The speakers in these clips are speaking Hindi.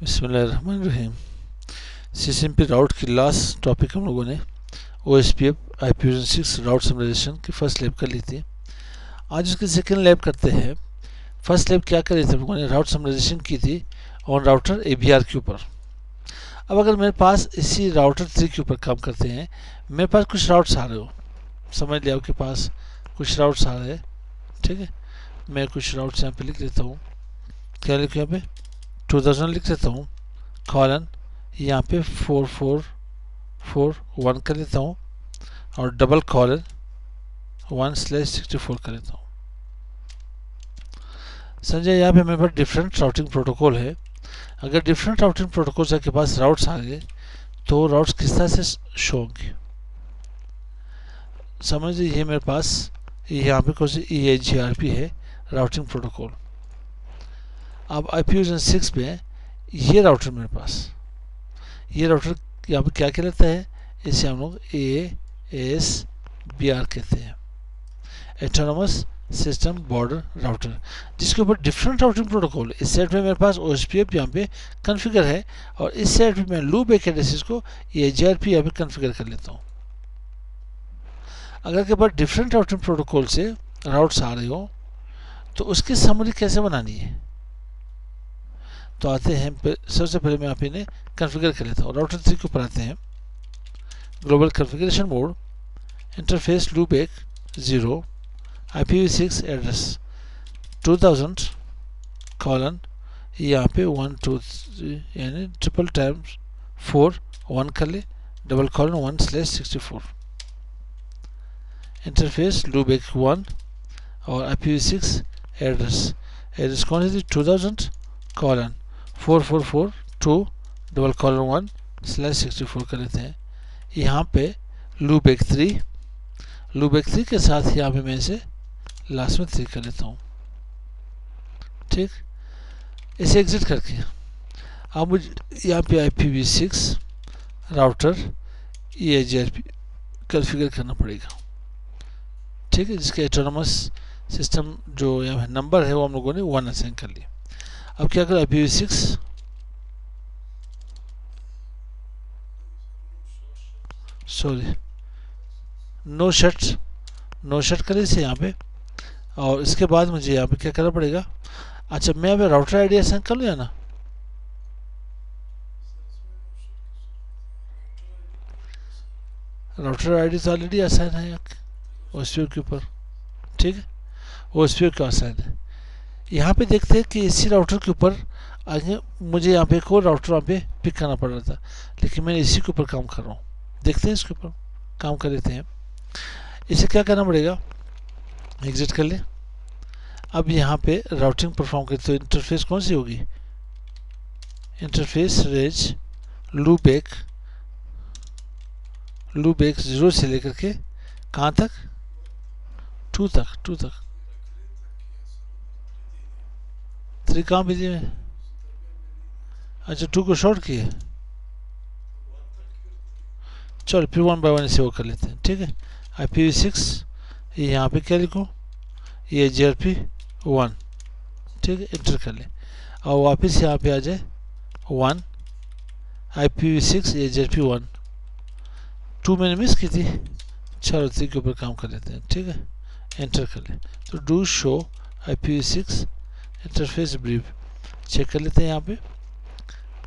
बिस्मिल्लाहिर्रहमानिर्रहीम। सीसीएमपी राउट की लास्ट टॉपिक हम लोगों ने OSPF IPv6 राउट समराइजेशन की फर्स्ट लैब कर ली थी। आज उसकी सेकेंड लैब करते हैं। फर्स्ट लैब क्या कर रहे थे, हम लोगों ने राउट समराइजेशन की थी ऑन राउटर ABR के ऊपर। अब अगर मेरे पास इसी राउटर 3 के ऊपर काम करते हैं, मेरे पास कुछ राउट्स आ रहे हो, समझ लिया आपके पास कुछ राउट्स आ रहे हैं, ठीक है। मैं कुछ राउट्स यहाँ पे लिख लेता हूँ। क्या लिखूँ यहाँ पे 2000 लिख लेता हूँ, कॉलन यहाँ पे 4441 कर लेता हूँ और डबल कॉलन 1/64 कर लेता हूँ। समझे, यहाँ पे मेरे पास डिफरेंट राउटिंग प्रोटोकॉल है। अगर डिफरेंट राउटिंग प्रोटोकॉल से आपके पास राउट्स आ गए तो राउट्स किस तरह से शो होंगे। समझ ये मेरे पास यहाँ पे कुछ EIGRP है राउटिंग प्रोटोकॉल। अब IPv6 में ये राउटर मेरे पास, ये राउटर यहाँ पे क्या कहलाता है, इसे हम लोग ASBR कहते हैं, एटोनोमस सिस्टम बॉर्डर राउटर, जिसके ऊपर डिफरेंट राउटिंग प्रोटोकॉल। इस साइड में मेरे पास OSPF यहाँ पे कॉन्फ़िगर है और इस साइड पे मैं लूप बैक एड्रेसेस को EIGRP यहाँ पे कॉन्फ़िगर कर लेता हूँ। अगर के पास डिफरेंट राउटिंग प्रोटोकॉल से राउट्स आ रहे हो तो उसकी समरी कैसे बनानी है, तो आते हैं। सबसे पहले मैं यहाँ पे इन्हें कॉन्फ़िगर कर लेता हूँ। राउटर 3 के ऊपर आते हैं, global configuration mode, interface loopback 0, IPv6 address 2000 colon यहाँ पे 1 2 3 यानी ट्रिपल टाइम्स 4 1 कर ले, डबल कॉलन 1/64, इंटरफेस लूपबैक 1 और IPv6 एड्रेस कौन सी थी 2000 कॉलन 4442 डबल कॉलन 1/64 कर लेते हैं। यहाँ पे लूपबैक 3 के साथ यहाँ पे मैं इसे लास्ट में 3 कर लेता हूँ, ठीक। इसे एग्जिट करके अब मुझे यहाँ पे IPv6 राउटर EIGRP कॉन्फ़िगर करना पड़ेगा, ठीक है, जिसके एटोनोमस सिस्टम जो यहाँ नंबर है वो हम लोगों ने 1 असाइन कर लिया। अब क्या करें, IPv6 सॉरी नो शट करें इसे यहाँ पे, और इसके बाद मुझे यहाँ पे क्या करना पड़ेगा। अच्छा, मैं यहाँ पे राउटर आईडी असाइन कर लूँ या ना, राउटर आईडी तो ऑलरेडी असाइन है OSPF के ऊपर, ठीक है, OSPF का असाइन है। यहाँ पे देखते हैं कि इसी राउटर के ऊपर आगे मुझे यहाँ पे एक और राउटर यहाँ पे पिक करना पड़ रहा था, लेकिन मैं इसी के ऊपर काम कर रहा हूँ। देखते हैं इसके ऊपर काम कर लेते हैं। इसे क्या करना पड़ेगा, एग्जिट कर ले। अब यहाँ पे राउटिंग परफॉर्म करते तो इंटरफेस कौन सी होगी, इंटरफेस रेंज लूपबैक 0 से लेकर के कहाँ तक 2 तक 3 कहाँ भेजे में, अच्छा 2 को शॉर्ट किए, चलो फिर 1 बाय 1 इसे वो कर लेते हैं, ठीक है। IPv6 यहाँ पे क्या लिखूँ, EIGRP 1, ठीक है, इंटर कर ले और वापस यहाँ पे आ जाए 1 IPv6 EIGRP 1, 2 मैंने मिस की थी, चलो 3 के ऊपर काम कर लेते हैं, ठीक है, एंटर कर ले। तो do show IPv6 interface brief check कर लेते हैं। यहाँ पे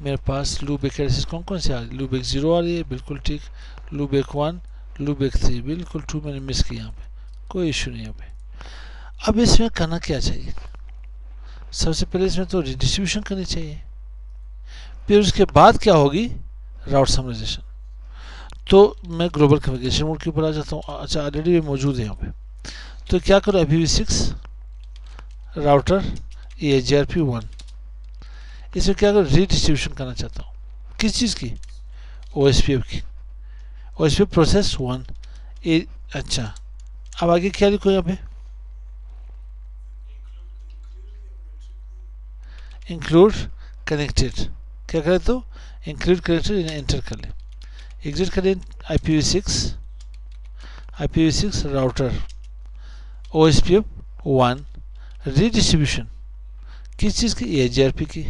मेरे पास लूपबैक एड्रेसेस कौन से आ रही है, लूपबैक 0 आ रही है, बिल्कुल ठीक, लूपबैक 1, लूपबैक 3, बिल्कुल 2 मैंने मिस की, यहाँ पे कोई इशू नहीं यहाँ पे। अब इसमें करना क्या चाहिए, सबसे पहले इसमें तो रिडिस्ट्रीब्यूशन करनी चाहिए, फिर उसके बाद क्या होगी राउट समराइजेशन। तो मैं ग्लोबल कॉन्फ़िगरेशन मोड के ऊपर आ जाता हूँ। अच्छा, ऑलरेडी मौजूद है यहाँ पे, तो क्या करो, IPv6 राउटर EIGRP 1, इसमें क्या करो, रीडिस्ट्रीब्यूशन करना चाहता हूँ, किस चीज़ की, OSPF की, OSPF प्रोसेस 1 अच्छा, अब आगे क्या लिखो यहाँ पे, इंक्लूड कनेक्टेड, क्या करे तो इंक्लूड कनेक्टेड, एंटर कर ले, एग्जिट करें। IPv6 राउटर OSPF 1 रीडिस्ट्रीब्यूशन किस चीज़ की, EIGRP की,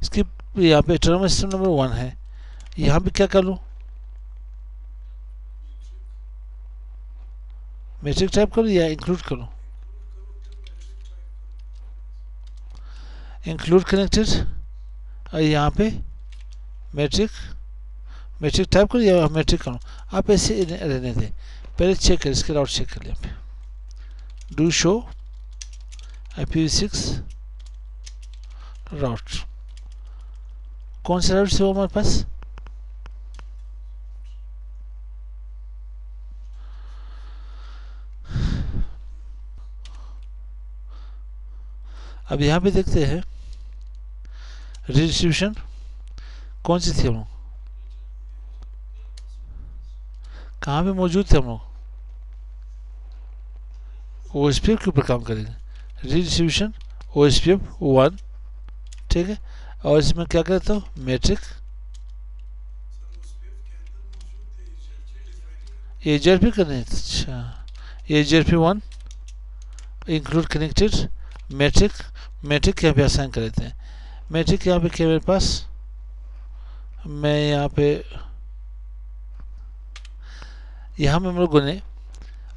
इसकी यहाँ पे ऑटोनॉमस सिस्टम नंबर 1 है, यहाँ पे क्या कर लूँ, मैट्रिक टाइप करूँ या इंक्लूड करूँ, इंक्लूड कनेक्टेड, और यहाँ पे मैट्रिक टाइप करूँ या मैट्रिक करूँ, आप ऐसे रहने दें। पहले चेक करें, इसके राउट चेक कर लें। यहाँ पे डू शो IPv6 राउट, कौन सा राउट से हो हमारे पास, अब यहाँ पे देखते हैं रिडिस्ट्रीब्यूशन कौन सी थी, हम लोग कहाँ पे मौजूद थे, हम लोग OSPF के ऊपर काम करेंगे, रिडिस्ट्रीब्यूशन OSPF 1, ठीक है, और इसमें क्या करता हूँ, मैट्रिक AGRP करने हैं, अच्छा AGRP 1 इंक्लूड कनेक्टेड मैट्रिक यहाँ पे असाइन कर देते हैं। मैट्रिक यहाँ पे क्या मेरे पास, मैं यहाँ पे यहाँ में हम लोगों ने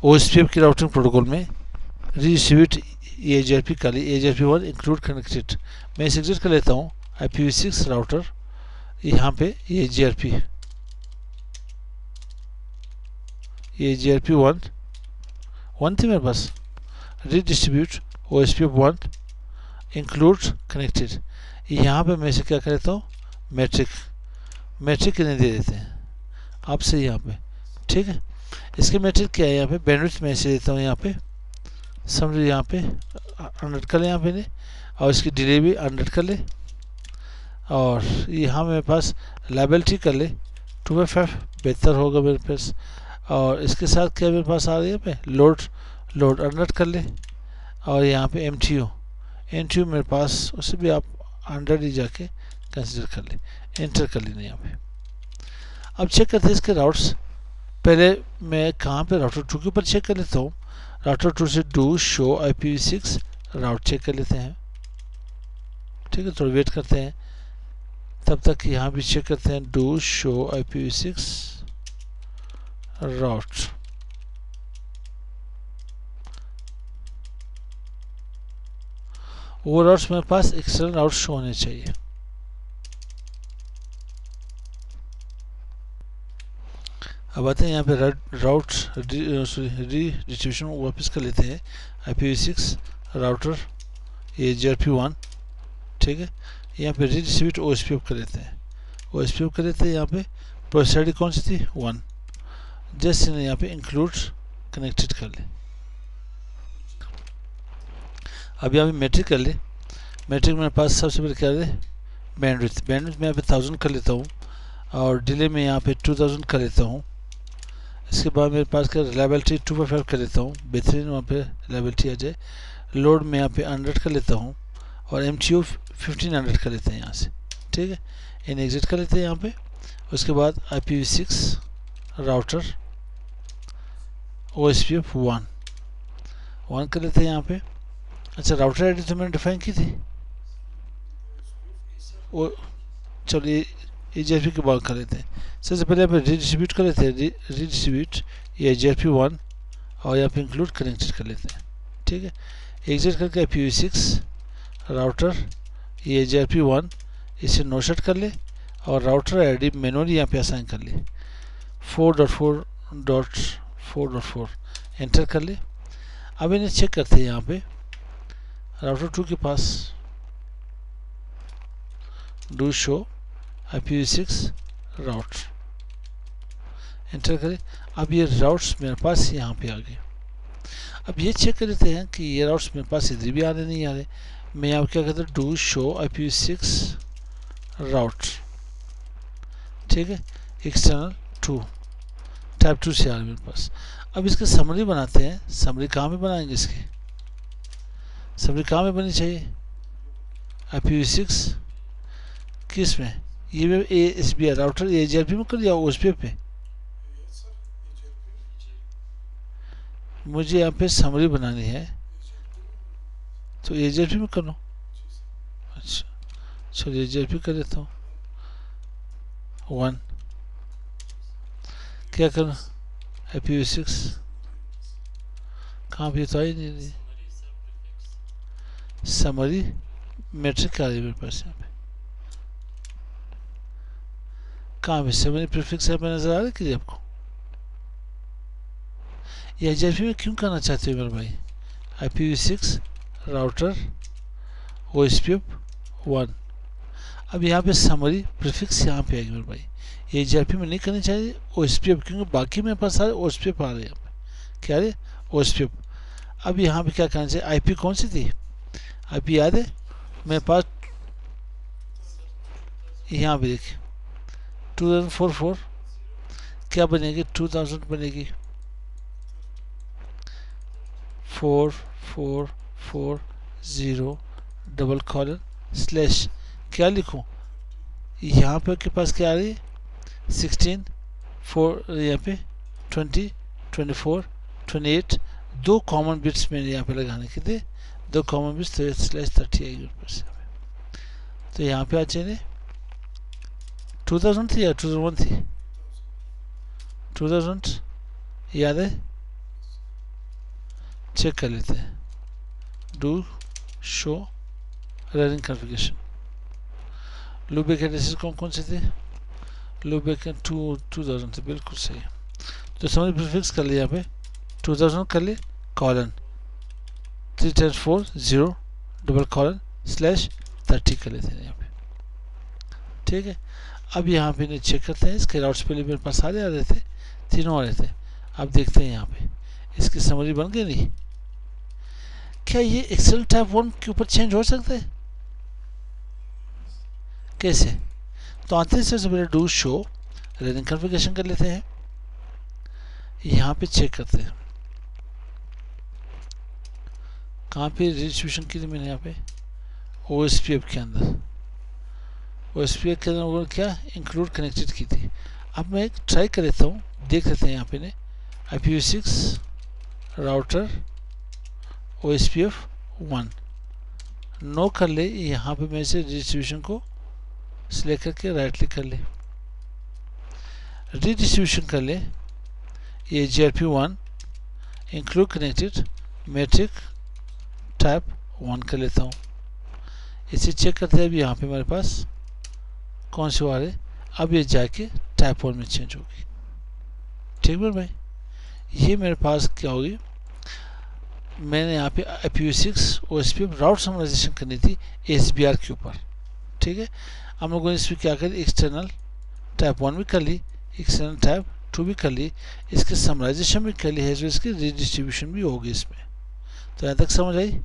OSPF की राउटिंग प्रोटोकॉल में रिडिस्ट्रीब्यूट AGRP कर ली, AGRP 1 इंक्लूड कनेक्टेड, मैं इसे एग्जिट कर लेता हूँ IPv6 राउटर, यहाँ पे AGRP 1 थी मेरे पास, रिडिस्ट्रीब्यूट OSPF 1 इंक्लूड कनेक्टेड, यहाँ पे मैं इसे क्या कर लेता हूँ, मैट्रिक इन्हें दे देते हैं आपसे यहाँ पे, ठीक है। इसके मैट्रिक क्या है, यहाँ पे बैंडविड्थ में इसे देता हूँ, यहाँ पे समझो, यहाँ पे 100 कर ले यहाँ पे, और इसकी डिले भी 100 कर ले, और यहाँ मेरे पास लाइबिलिटी कर ले 2/5 बेहतर होगा मेरे पास, और इसके साथ क्या मेरे पास आ रही है पे लोड 100 कर ले, और यहाँ पे MTU मेरे पास, उसे भी आप 100 ही जाके कंसिडर कर ले, एंटर कर लेना यहाँ पे। अब चेक करते हैं इसके राउट्स, पहले मैं कहाँ पे राउटर 2 के ऊपर चेक कर लेता हूँ, राउटर 2 से do show IPv6 route check कर लेते हैं, ठीक है, थोड़ा वेट करते हैं, तब तक यहाँ भी चेक करते हैं डू शो IPv6 राउट, वो राउट्स मेरे पास एक्सटर्नल राउट शो होने चाहिए। अब आते हैं यहाँ पे राउट रिडिस्ट्रीब्यूशन वापस कर लेते हैं, IPv6 राउटर AGRP 1, ठीक है, यहाँ पे रिडिस्ट्रीब्यूट OSPF कर लेते हैं, OSPF कर लेते हैं, यहाँ पे प्रोसेस आईडी कौन सी थी 1, जस्ट इन्हें यहाँ पे इंक्लूड कनेक्टेड कर ले। अब यहाँ पे मैट्रिक कर ले, मैट्रिक मेरे पास सबसे पहले क्या है, बैंडविड्थ में यहाँ पे 1000 कर लेता हूँ, और डिले में यहाँ पे 2000 कर लेता हूँ, इसके बाद मेरे पास क्या रिलायबिलिटी 2/5 कर लेता हूँ, बेहतरीन वहाँ पे रिलायबिलिटी आ जाए, लोड में यहाँ पे 100 कर लेता हूँ, और MTU 1500 कर लेते हैं यहाँ से, ठीक है, इन एग्जिट कर लेते हैं यहाँ पे। उसके बाद IPv6 राउटर OSPF 1 कर लेते हैं यहाँ पे। अच्छा, राउटर आईडी तो मैंने डिफाइन की थी, वो चलिए AGRP की बात कर लेते हैं। सबसे पहले यहाँ पे रिडिस्ट्रीब्यूट कर लेते हैं, रिडिस्ट्रीब्यूट AGRP 1, और यहाँ पे इंक्लूड कनेक्टेड कर लेते हैं, ठीक है, एग्जिट करके IPv6 राउटर AGRP 1 इसे नो शट कर ले, और राउटर आईडी मैनुअली यहाँ पे असाइन कर ले 4.4.4.4 एंटर कर ले। अब इन्हें चेक करते हैं, यहाँ पे राउटर 2 के पास do show IPv6 route enter करें। अब ये राउट्स मेरे पास यहाँ पे आ गए। अब ये चेक कर लेते हैं कि ये राउट्स मेरे पास इधर भी आ रहे नहीं आ रहे। मैं यहाँ क्या कहता हूँ, डू शो IPv6 राउट, ठीक है, एक्सटर्नल 2 टाइप 2 से आ रहे मेरे पास। अब इसके समरी बनाते हैं। समरी कहाँ में बनाएंगे, इसकी समरी कहाँ में बनी चाहिए, IPv6 किस में, ये ASBI राउटर AGRP में कर दिया OSPF पे। मुझे यहाँ पे समरी बनानी है तो AGRP में कर लो। अच्छा, चलिए जेआरपी कर देता हूँ 1। क्या करना IPv6 कहाँ भी तो आई नहीं रही समरी मैट्रिक आ रही है मेरे पास यहाँ पे कहाँ भी समरी प्रीफिक्स यहाँ पे नजर आ रही है आपको ये जेआरपी में क्यों करना चाहते हो मेरे भाई IPv6 राउटर OSPF 1। अब यहाँ पे समरी प्रीफिक्स यहाँ पे आएगी मेरे भाई ये जेआरपी में नहीं करनी चाहिए OSPF क्योंकि बाकी मेरे पास सारे OSPF आ रहे हैं यहाँ पे क्या रहे OSPF। अब यहाँ पे क्या करना चाहिए आईपी कौन सी थी आईपी याद है मेरे पास यहाँ पे देखिए 2044 क्या बनेगी 2000 बनेगी 4440 / क्या लिखूं यहाँ पे के पास क्या आ रही है 16 4 यहाँ पे 20 24 28 दो कॉमन बिट्स मैंने यहाँ पे लगाने के लिए दो कॉमन बिट्स तो /30 आएगी ऊपर से तो यहाँ पे आ जाए 2000 थी या 2001 थी 2000 याद है चेक कर लेते हैं do show running configuration loop back addresses कौन से थे लूप बैक 2000 थे बिल्कुल सही तो समझ प्रीफिक्स कर लिया यहाँ पे 2000 कर लिए कॉलन 340 /30 कर लेते हैं यहाँ पे ठीक है। अब यहाँ पे चेक करते हैं इसके राउट्स पहले मेरे पास सारे आ रहे थे तीनों आ रहे थे अब देखते हैं यहाँ पे इसकी समरी बन गई नहीं क्या ये एक्सेल टाइप 1 के ऊपर चेंज हो सकता है कैसे तो आते हैं सबसे पहले डू शो रनिंग कॉन्फ़िगरेशन कर लेते हैं यहाँ पे चेक करते हैं कहाँ पे रजिस्ट्रेशन की थी मैंने यहाँ पे OSPF के अंदर OSPF के अंदर क्या इंक्लूड कनेक्टेड की थी। अब मैं ट्राई कर लेता हूँ देख लेते हैं यहाँ पे ने IPv6 राउटर OSPF 1 नो कर ले यहाँ पे मैं से रजिस्ट्रेशन को सिलेक्ट करके राइट क्लिक कर ले रीडिस्ट्रीब्यूशन कर ले ये JRP 1 include connected metric type 1 कर लेता हूँ इसे चेक करते हैं अभी यहाँ पे मेरे पास कौन से वाले अब ये जाके टाइप 1 में चेंज होगी ठीक है भाई ये मेरे पास क्या होगी मैंने यहाँ पे IPv6 OSPF राउट समराइजेशन करनी थी SBR के ऊपर ठीक है। हम लोगों ने इसमें क्या करी एक्सटर्नल टाइप 1 भी कर ली एक्सटर्नल टाइप 2 भी कर ली इसके समराइजेशन भी कर ली है जो इसकी रीडिस्ट्रीब्यूशन भी होगी इसमें तो यहाँ तक समझ आई।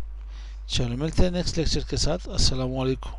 चलो मिलते हैं नेक्स्ट लेक्चर के साथ। अस्सलाम वालेकुम।